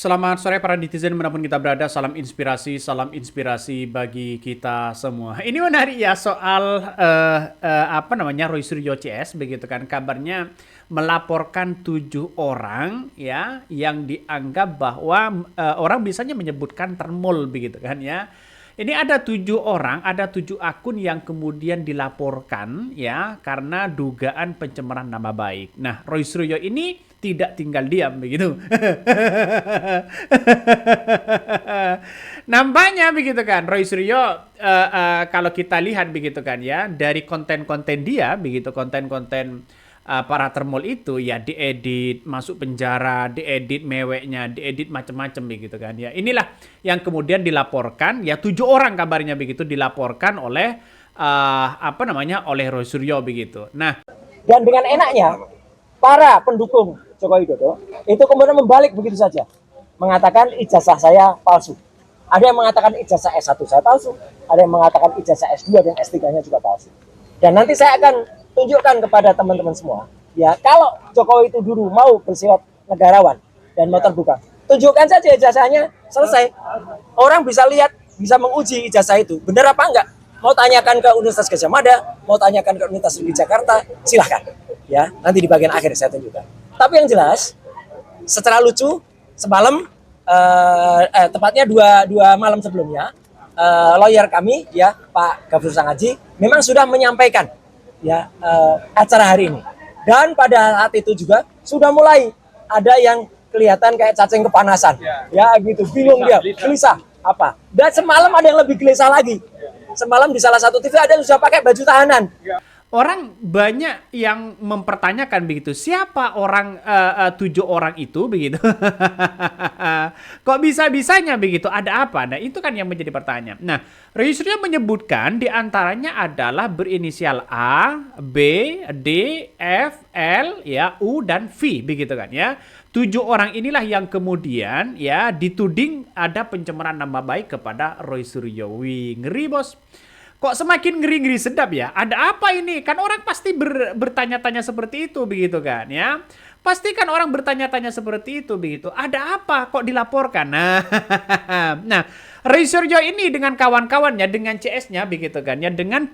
Selamat sore para netizen dimanapun kita berada, salam inspirasi bagi kita semua. Ini menarik ya soal Roy Suryo CS begitu kan kabarnya melaporkan 7 orang ya yang dianggap bahwa orang biasanya menyebutkan termol begitu kan ya. Ini ada 7 orang, ada 7 akun yang kemudian dilaporkan ya karena dugaan pencemaran nama baik. Nah, Roy Suryo ini tidak tinggal diam begitu. Nampaknya begitu kan, Roy Suryo kalau kita lihat begitu kan ya dari konten-konten dia begitu konten-konten para termol itu ya diedit masuk penjara, diedit meweknya, diedit macam-macam begitu kan ya. Inilah yang kemudian dilaporkan ya 7 orang kabarnya begitu dilaporkan oleh oleh Roy Suryo begitu. Nah, dan dengan enaknya para pendukung Joko Widodo itu kemudian membalik begitu saja, mengatakan ijazah saya palsu. Ada yang mengatakan ijazah S1 saya palsu, ada yang mengatakan ijazah S2 dan S3-nya juga palsu. Dan nanti saya akan tunjukkan kepada teman-teman semua, ya kalau Jokowi itu dulu mau bersifat negarawan dan mau terbuka, tunjukkan saja ijazahnya, selesai. Orang bisa lihat, bisa menguji ijazah itu benar apa enggak. Mau tanyakan ke Universitas Gadjah Mada, mau tanyakan ke Universitas Negeri Jakarta, silahkan. Ya, nanti di bagian akhir saya tunjukkan. Tapi yang jelas, secara lucu, semalam, tepatnya dua malam sebelumnya, lawyer kami, ya Pak Gafur Sangaji, memang sudah menyampaikan ya acara hari ini. Dan pada saat itu juga sudah mulai ada yang kelihatan kayak cacing kepanasan, ya gitu, bingung dia, gelisah apa. Dan semalam ada yang lebih gelisah lagi. Semalam di salah satu TV ada yang sudah pakai baju tahanan. orang banyak yang mempertanyakan begitu, siapa orang 7 orang itu begitu? Kok bisa-bisanya begitu? Ada apa? Nah, itu kan yang menjadi pertanyaan. Nah, registernya menyebutkan diantaranya adalah berinisial A, B, D, F, L, ya, U dan V begitu kan ya. 7 orang inilah yang kemudian ya dituding ada pencemaran nama baik kepada Roy Suryo. Wih, ngeri bos. Kok semakin ngeri-ngeri sedap ya? Ada apa ini? Kan orang pasti bertanya-tanya seperti itu begitu kan ya. Pasti kan orang bertanya-tanya seperti itu begitu. Ada apa kok dilaporkan? Nah, nah Roy Suryo ini dengan kawan-kawannya, dengan CS-nya begitu kan ya, dengan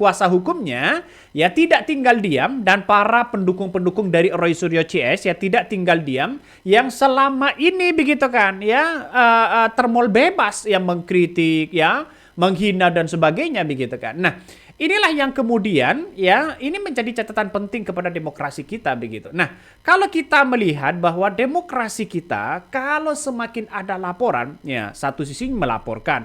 kuasa hukumnya ya tidak tinggal diam, dan para pendukung-pendukung dari Roy Suryo CS ya tidak tinggal diam yang selama ini begitu kan ya termol bebas yang mengkritik ya, menghina dan sebagainya begitu kan. Nah, inilah yang kemudian ya ini menjadi catatan penting kepada demokrasi kita begitu. Nah, kalau kita melihat bahwa demokrasi kita kalau semakin ada laporan ya, satu sisi melaporkan,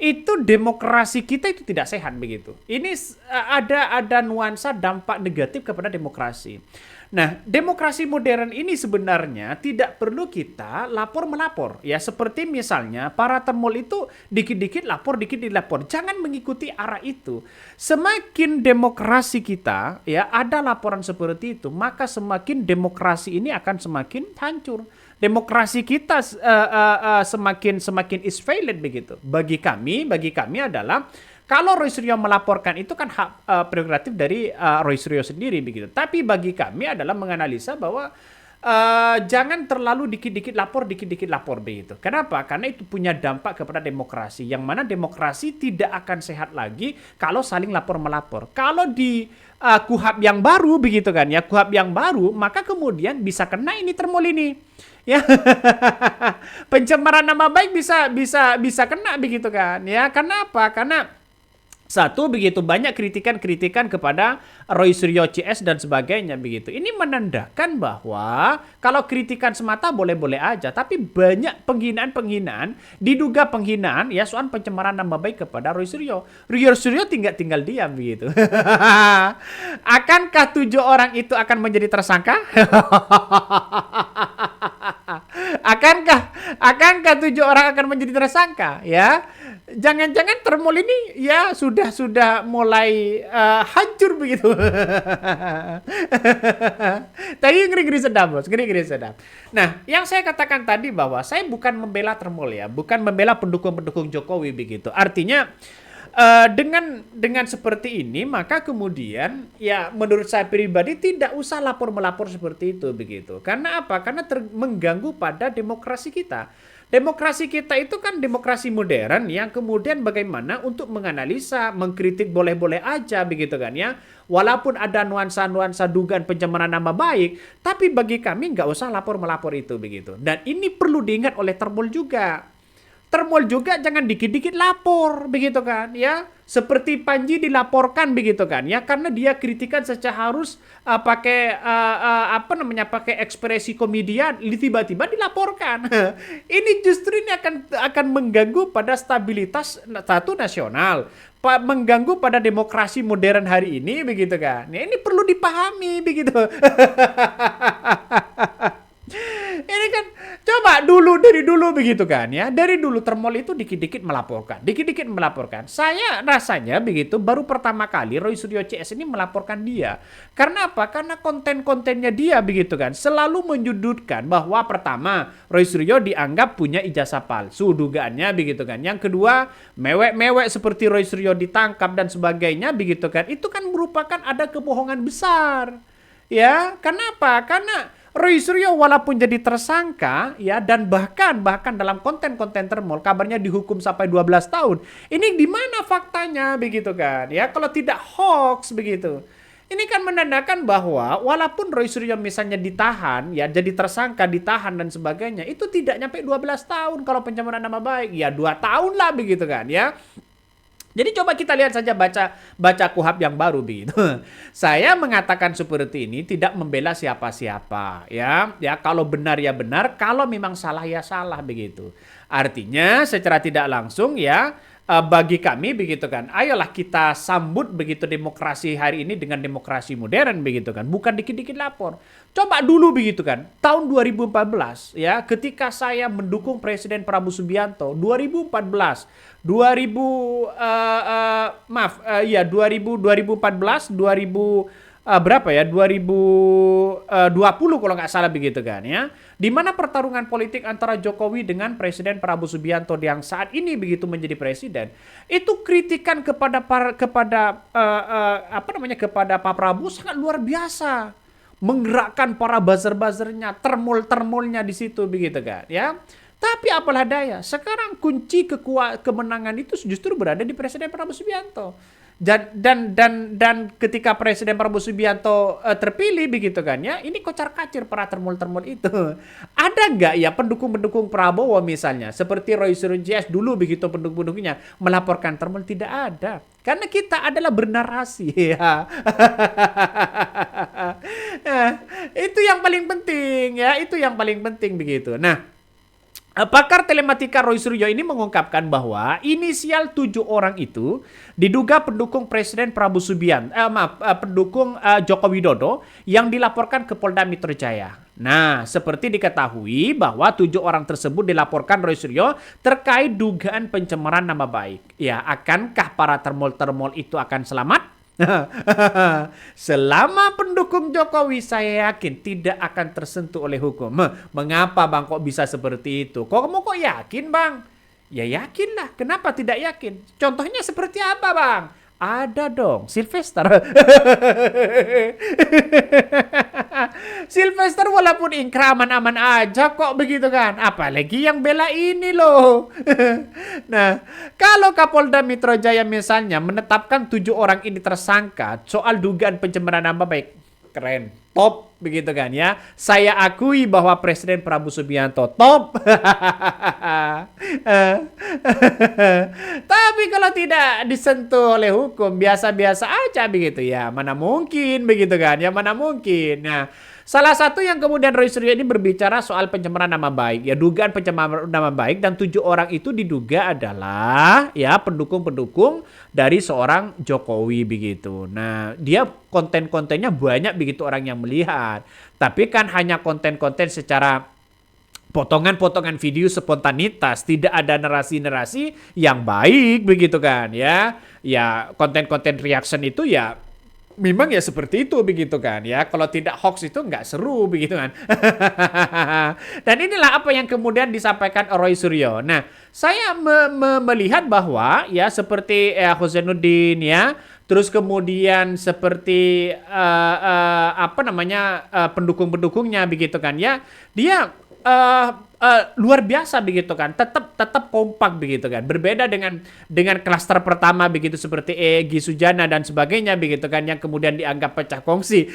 itu demokrasi kita itu tidak sehat begitu. Ini ada nuansa dampak negatif kepada demokrasi. Nah, demokrasi modern ini sebenarnya tidak perlu kita lapor-melapor. Ya, seperti misalnya para termol itu dikit-dikit lapor, dikit-dikit lapor. Jangan mengikuti arah itu. Semakin demokrasi kita ya ada laporan seperti itu, maka semakin demokrasi ini akan semakin hancur. Demokrasi kita semakin is failed begitu. Bagi kami adalah kalau Roy Suryo melaporkan itu kan hak prerogatif dari Roy Suryo sendiri begitu. Tapi bagi kami adalah menganalisa bahwa jangan terlalu dikit-dikit lapor begitu. Kenapa? Karena itu punya dampak kepada demokrasi. Yang mana demokrasi tidak akan sehat lagi kalau saling lapor-melapor. Kalau di KUHP yang baru begitu kan ya, KUHP yang baru, maka kemudian bisa kena ini termol ini. Ya, pencemaran nama baik bisa kena begitu kan ya. Karena apa? Karena satu, begitu banyak kritikan-kritikan kepada Roy Suryo CS dan sebagainya begitu. Ini menandakan bahwa kalau kritikan semata boleh-boleh aja, tapi banyak penghinaan-penghinaan, diduga penghinaan ya soal pencemaran nama baik kepada Roy Suryo. Roy Suryo tinggal diam begitu. Akankah 7 orang itu akan menjadi tersangka? Akankah 7 orang akan menjadi tersangka ya? Jangan-jangan termol ini ya sudah mulai hancur begitu. Tadi ngeri-ngeri sedap bos, ngeri-ngeri sedap. Nah, yang saya katakan tadi bahwa saya bukan membela termol ya, bukan membela pendukung-pendukung Jokowi begitu. Artinya Dengan seperti ini maka kemudian ya menurut saya pribadi tidak usah lapor-melapor seperti itu begitu. Karena apa? Karena mengganggu pada demokrasi kita. Demokrasi kita itu kan demokrasi modern yang kemudian bagaimana untuk menganalisa, mengkritik boleh-boleh aja begitu kan ya. Walaupun ada nuansa-nuansa dugaan pencemaran nama baik, tapi bagi kami nggak usah lapor-melapor itu begitu. Dan ini perlu diingat oleh Termol juga. Termol juga jangan dikit-dikit lapor begitu kan ya, seperti Panji dilaporkan begitu kan ya, karena dia kritikan secara harus pakai pakai ekspresi komedian, tiba-tiba dilaporkan. Ini justru ini akan mengganggu pada stabilitas satu nasional, mengganggu pada demokrasi modern hari ini begitu kan. Ini perlu dipahami begitu. Ini kan coba dari dulu begitu kan ya. Dari dulu Termol itu dikit-dikit melaporkan. Saya rasanya begitu baru pertama kali Roy Suryo CS ini melaporkan dia. Karena apa? Karena konten-kontennya dia begitu kan selalu menyudutkan bahwa pertama Roy Suryo dianggap punya ijazah palsu dugaannya begitu kan. Yang kedua, mewek-mewek seperti Roy Suryo ditangkap dan sebagainya begitu kan. Itu kan merupakan ada kebohongan besar. Ya, kenapa? Karena Roy Suryo walaupun jadi tersangka ya dan bahkan dalam konten-konten Termol kabarnya dihukum sampai 12 tahun. Ini di mana faktanya begitu kan? Ya kalau tidak hoax begitu. Ini kan menandakan bahwa walaupun Roy Suryo misalnya ditahan ya jadi tersangka, ditahan dan sebagainya, itu tidak nyampe 12 tahun kalau pencemaran nama baik. Ya 2 tahun lah begitu kan ya. Jadi coba kita lihat saja baca KUHP yang baru begitu. Saya mengatakan seperti ini tidak membela siapa-siapa ya. Ya kalau benar ya benar, kalau memang salah ya salah begitu. Artinya secara tidak langsung ya bagi kami begitu kan. Ayolah kita sambut begitu demokrasi hari ini dengan demokrasi modern begitu kan. Bukan dikit-dikit lapor. Coba dulu begitu kan. Tahun 2014 ya ketika saya mendukung Presiden Prabowo Subianto 2014 berapa ya 2020 kalau nggak salah begitu kan ya, di mana pertarungan politik antara Jokowi dengan Presiden Prabowo Subianto yang saat ini begitu menjadi presiden, itu kritikan kepada kepada Pak Prabowo sangat luar biasa, menggerakkan para buzzer-buzzernya, termol-termolnya di situ begitu kan ya. Tapi apalah daya, sekarang kunci kemenangan itu justru berada di Presiden Prabowo Subianto. Dan ketika Presiden Prabowo Subianto terpilih begitu kan ya, ini kocar-kacir para termol-termol itu. Ada nggak ya pendukung-pendukung Prabowo misalnya, seperti Roy Suryo CS dulu begitu pendukung-pendukungnya melaporkan termol? Tidak ada. Karena kita adalah bernarasi ya. Itu yang paling penting ya, itu yang paling penting begitu. Nah, pakar telematika Roy Suryo ini mengungkapkan bahwa inisial 7 orang itu diduga pendukung Presiden Prabowo Subianto, pendukung Joko Widodo yang dilaporkan ke Polda Metro Jaya. Nah, seperti diketahui bahwa 7 orang tersebut dilaporkan Roy Suryo terkait dugaan pencemaran nama baik. Ya, akankah para termol-termol itu akan selamat? Selama pendukung Jokowi saya yakin tidak akan tersentuh oleh hukum. Mengapa bang kok bisa seperti itu? Kamu kok yakin bang? Ya yakinlah. Kenapa tidak yakin? Contohnya seperti apa bang? Ada dong, Sylvester. Sylvester walaupun ingkrah aman-aman aja kok begitu kan. Apalagi yang bela ini loh. Nah, kalau Kapolda Metro Jaya misalnya menetapkan 7 orang ini tersangka soal dugaan pencemaran nama baik. Keren, top begitu kan ya. Saya akui bahwa Presiden Prabowo Subianto top. Tapi kalau tidak disentuh oleh hukum, biasa-biasa aja begitu ya. Mana mungkin begitu kan ya, mana mungkin. Nah, salah satu yang kemudian Roy Suryo ini berbicara soal pencemaran nama baik, ya dugaan pencemaran nama baik, dan 7 orang itu diduga adalah ya pendukung-pendukung dari seorang Jokowi begitu. Nah, dia konten-kontennya banyak begitu orang yang melihat, tapi kan hanya konten-konten secara potongan-potongan video spontanitas, tidak ada narasi-narasi yang baik begitu kan ya. Ya konten-konten reaction itu ya memang ya seperti itu begitu kan ya. Kalau tidak hoax itu nggak seru begitu kan. Dan inilah apa yang kemudian disampaikan Roy Suryo. Nah, saya melihat bahwa ya seperti Husainuddin ya, terus kemudian seperti apa namanya pendukung-pendukungnya begitu kan ya, dia eh, luar biasa begitu kan, tetap tetap kompak begitu kan, berbeda dengan klaster pertama begitu seperti Egy Sujana dan sebagainya begitu kan yang kemudian dianggap pecah kongsi.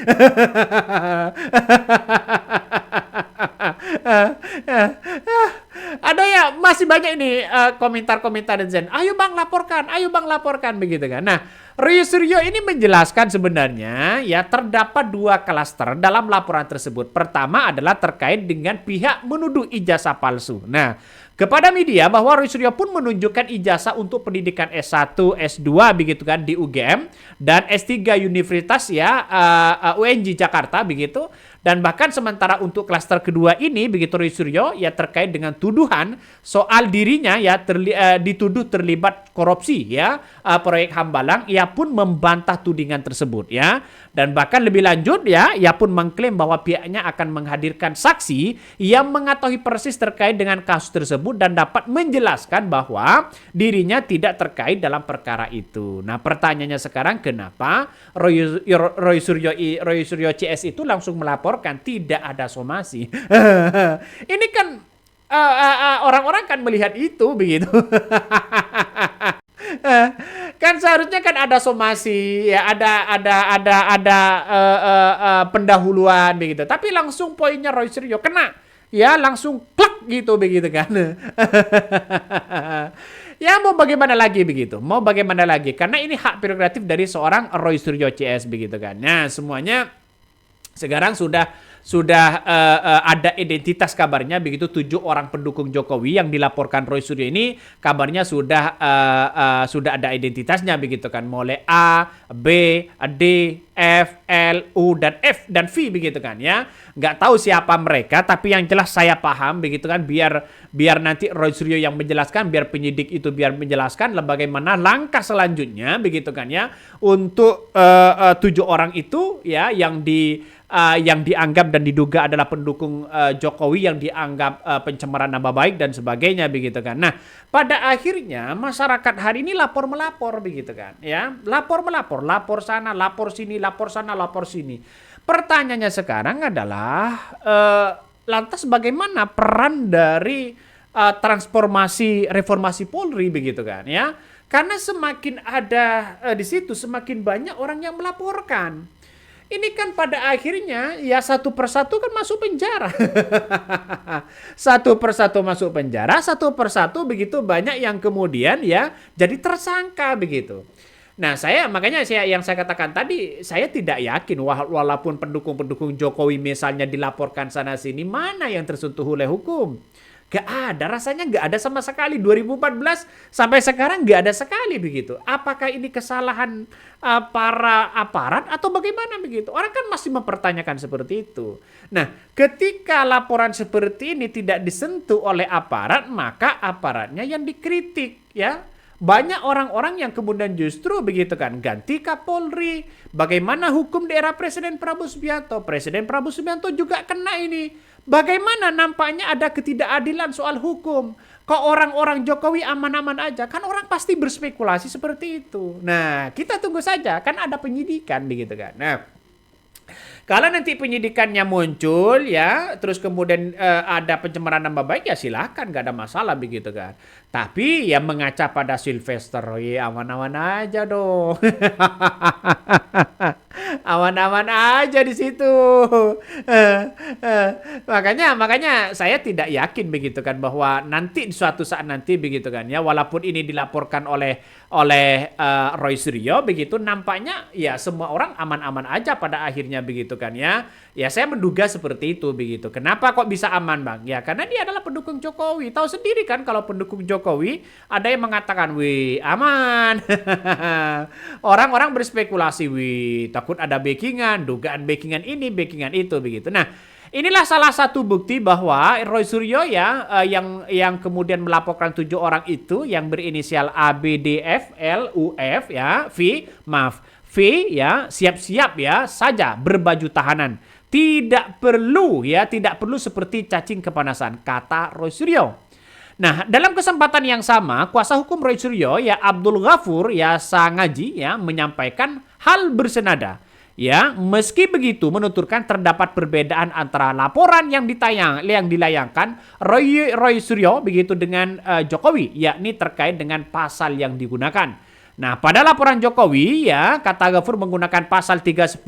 Ada ya masih banyak ini komentar-komentar dan Zen. Ayo bang laporkan begitu kan. Nah, Rio Suryo ini menjelaskan sebenarnya ya terdapat dua klaster dalam laporan tersebut. Pertama adalah terkait dengan pihak menuduh ijazah palsu. Nah, kepada media bahwa Roy Suryo pun menunjukkan ijazah untuk pendidikan S1, S2 begitu kan di UGM dan S3 Universitas ya UNJ Jakarta begitu. Dan bahkan sementara untuk klaster kedua ini begitu Roy Suryo ya terkait dengan tuduhan soal dirinya ya dituduh terlibat korupsi ya proyek Hambalang, ia pun membantah tudingan tersebut ya. Dan bahkan lebih lanjut ya, ia pun mengklaim bahwa pihaknya akan menghadirkan saksi yang mengetahui persis terkait dengan kasus tersebut dan dapat menjelaskan bahwa dirinya tidak terkait dalam perkara itu. Nah, pertanyaannya sekarang kenapa Roy Suryo CS itu langsung melaporkan tidak ada somasi? Ini kan orang-orang kan melihat itu begitu. Kan seharusnya kan ada somasi ya ada pendahuluan begitu, tapi langsung poinnya Roy Suryo kena ya langsung klak gitu begitu kan. Ya mau bagaimana lagi begitu, mau bagaimana lagi, karena ini hak prerogatif dari seorang Roy Suryo CS begitu kan. Nah, semuanya sekarang sudah ada identitas kabarnya begitu 7 orang pendukung Jokowi yang dilaporkan Roy Suryo ini kabarnya sudah ada identitasnya begitu kan, mulai A, B, D, F, L, U dan F dan V begitu kan ya. Nggak tahu siapa mereka, tapi yang jelas saya paham begitu kan, biar nanti Roy Suryo yang menjelaskan, biar penyidik itu biar menjelaskan bagaimana langkah selanjutnya begitu kan ya untuk 7 orang itu ya yang dianggap dan diduga adalah pendukung Jokowi yang dianggap pencemaran nama baik dan sebagainya begitu kan. Nah, pada akhirnya masyarakat hari ini lapor melapor begitu kan ya. Lapor melapor, lapor sana, lapor sini, lapor sana, lapor sini. Pertanyaannya sekarang adalah lantas bagaimana peran dari transformasi reformasi Polri begitu kan ya. Karena semakin ada di situ semakin banyak orang yang melaporkan. Ini kan pada akhirnya ya satu persatu kan masuk penjara. Satu persatu masuk penjara, satu persatu begitu banyak yang kemudian ya jadi tersangka begitu. Nah, makanya yang saya katakan tadi, saya tidak yakin walaupun pendukung-pendukung Jokowi misalnya dilaporkan sana sini, mana yang tersentuh oleh hukum? Gak ada, rasanya gak ada sama sekali. 2014 sampai sekarang gak ada sekali begitu. Apakah ini kesalahan para aparat atau bagaimana begitu? Orang kan masih mempertanyakan seperti itu. Nah, ketika laporan seperti ini tidak disentuh oleh aparat, maka aparatnya yang dikritik ya. Banyak orang-orang yang kemudian justru begitu kan ganti Kapolri. Bagaimana hukum di era Presiden Prabowo Subianto? Presiden Prabowo Subianto juga kena ini. Bagaimana nampaknya ada ketidakadilan soal hukum. Kok orang-orang Jokowi aman-aman aja? Kan orang pasti berspekulasi seperti itu. Nah, kita tunggu saja. Kan ada penyidikan begitu kan. Nah, kalau nanti penyidikannya muncul ya, terus kemudian ada pencemaran nama baik ya silakan, gak ada masalah begitu kan. Tapi ya mengaca pada Sylvester, ya aman-aman aja dong. Aman-aman aja di situ. Makanya saya tidak yakin begitu kan bahwa nanti suatu saat nanti begitu kan ya, walaupun ini dilaporkan oleh Roy Suryo begitu, nampaknya ya semua orang aman-aman aja pada akhirnya begitu kan ya. Ya saya menduga seperti itu begitu. Kenapa kok bisa aman bang? Ya karena dia adalah pendukung Jokowi. Tahu sendiri kan kalau pendukung Jokowi ada yang mengatakan wih aman. Orang-orang berspekulasi wih takut ada backingan, dugaan backingan ini, backingan itu begitu. Nah, inilah salah satu bukti bahwa Roy Suryo ya yang kemudian melaporkan 7 orang itu yang berinisial A, B, D, F, L, U, F ya, V ya, siap-siap ya saja berbaju tahanan. Tidak perlu seperti cacing kepanasan, kata Roy Suryo. Nah, dalam kesempatan yang sama, kuasa hukum Roy Suryo ya Abdul Ghafur ya Sangaji ya menyampaikan hal bersenada. Ya, meski begitu menuturkan terdapat perbedaan antara laporan yang dilayangkan Roy Suryo begitu dengan Jokowi, yakni terkait dengan pasal yang digunakan. Nah, pada laporan Jokowi ya, kata Ghafur menggunakan pasal 310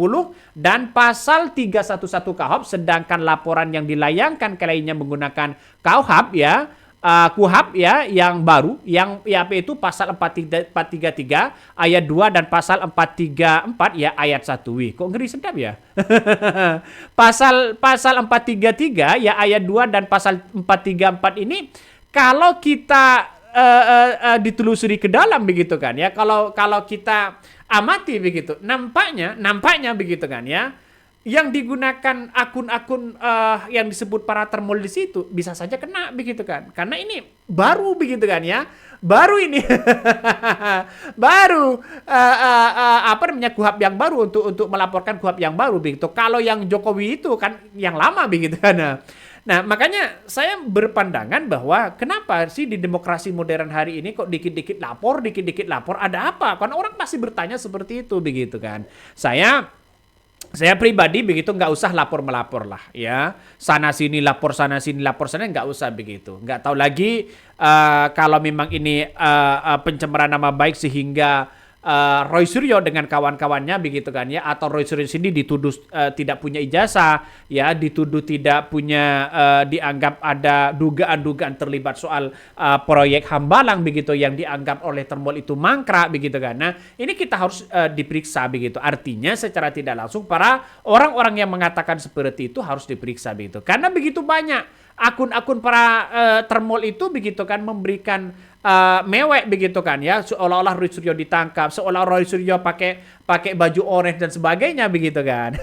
dan pasal 311 KUHP, sedangkan laporan yang dilayangkan lainnya menggunakan KUHP ya, KUHP ya yang baru yang itu pasal 433 ayat 2 dan pasal 434 ya ayat 1. Wih, kok ngeri sedap ya. pasal 433 ya ayat 2 dan pasal 434 ini kalau kita ditelusuri ke dalam begitu kan ya, kalau kita amati begitu nampaknya begitu kan ya, yang digunakan akun-akun yang disebut para termol di situ bisa saja kena begitu kan, karena ini baru begitu kan ya, baru ini baru KUHP yang baru untuk melaporkan KUHP yang baru begitu. Kalau yang Jokowi itu kan yang lama begitu kan. Nah, makanya saya berpandangan bahwa kenapa sih di demokrasi modern hari ini kok dikit-dikit lapor, ada apa? Karena orang pasti bertanya seperti itu begitu kan. Saya pribadi begitu nggak usah lapor-melapor lah ya. Sana sini lapor sana nggak usah begitu. Nggak tahu lagi kalau memang ini pencemaran nama baik sehingga Roy Suryo dengan kawan-kawannya begitu kan ya, atau Roy Suryo sendiri dituduh tidak punya ijazah ya, dituduh tidak punya dianggap ada dugaan-dugaan terlibat soal proyek Hambalang begitu yang dianggap oleh termol itu mangkrak begitu kan. Nah, ini kita harus diperiksa begitu. Artinya secara tidak langsung para orang-orang yang mengatakan seperti itu harus diperiksa begitu. Karena begitu banyak akun-akun para termol itu begitu kan memberikan mewek begitu kan ya, seolah-olah Roy Suryo ditangkap, seolah Roy Suryo pakai baju orange dan sebagainya begitu kan.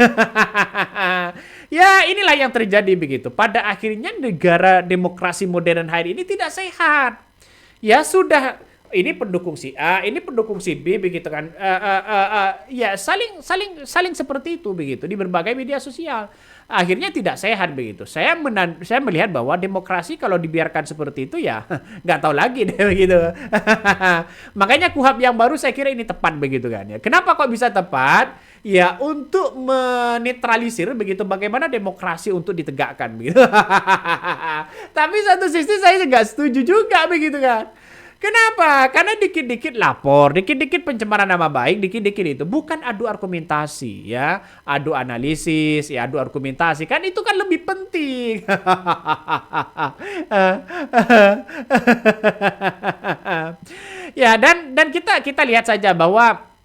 Ya, inilah yang terjadi begitu. Pada akhirnya negara demokrasi modern hari ini tidak sehat. Ya sudah, ini pendukung si A, ini pendukung si B begitu kan. Ya saling seperti itu begitu di berbagai media sosial. Akhirnya tidak sehat begitu. Saya melihat bahwa demokrasi kalau dibiarkan seperti itu ya nggak tahu lagi deh begitu. Makanya KUHP yang baru saya kira ini tepat begitu kan ya. Kenapa kok bisa tepat? Ya untuk menetralisir begitu bagaimana demokrasi untuk ditegakkan begitu. Tapi satu sisi saya nggak setuju juga begitu kan. Kenapa? Karena dikit-dikit lapor, dikit-dikit pencemaran nama baik, dikit-dikit itu bukan adu argumentasi ya, adu analisis, ya adu argumentasi kan itu kan lebih penting. Ya dan kita lihat saja bahwa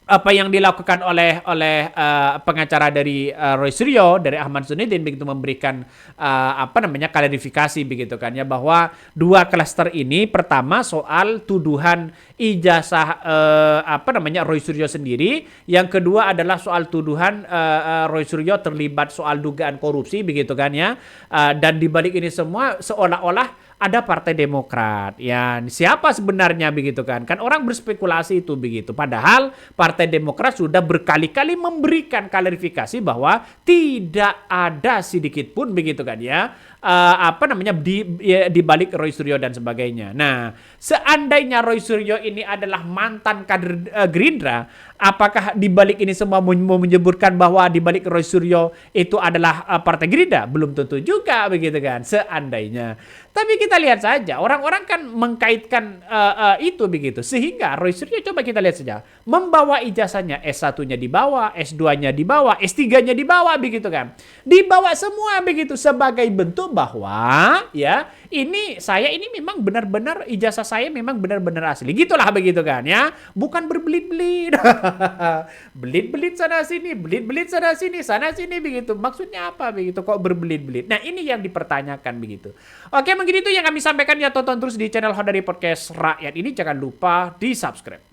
apa yang dilakukan oleh pengacara dari Roy Suryo, dari Ahmad Zunidin begitu memberikan klarifikasi begitu kan ya, bahwa dua klaster ini, pertama soal tuduhan ijazah Roy Suryo sendiri, yang kedua adalah soal tuduhan Roy Suryo terlibat soal dugaan korupsi begitu kan ya, dan dibalik ini semua seolah-olah ada Partai Demokrat. Ya, siapa sebenarnya begitu kan? Kan orang berspekulasi itu begitu. Padahal Partai Demokrat sudah berkali-kali memberikan klarifikasi bahwa tidak ada sedikit pun begitu kan ya. Di balik Roy Suryo dan sebagainya. Nah, seandainya Roy Suryo ini adalah mantan kader Gerindra, apakah di balik ini semua mau menyebutkan bahwa di balik Roy Suryo itu adalah Partai Gerindra? Belum tentu juga begitu kan, seandainya. Tapi kita lihat saja, orang-orang kan mengkaitkan itu begitu. Sehingga Roy Suryo, coba kita lihat saja, membawa ijazahnya, S1-nya dibawa, S2-nya dibawa, S3-nya dibawa begitu kan. Dibawa semua begitu sebagai bentuk bahwa ya ini memang benar-benar ijazah saya memang benar-benar asli. Gitulah begitu kan ya. Bukan berbelit-belit. Belit-belit sana sini, sana sini begitu. Maksudnya apa begitu kok berbelit-belit? Nah, ini yang dipertanyakan begitu. Oke, mungkin itu yang kami sampaikan ya. Tonton terus di channel Hodari Podcast Rakyat ini, jangan lupa di-subscribe.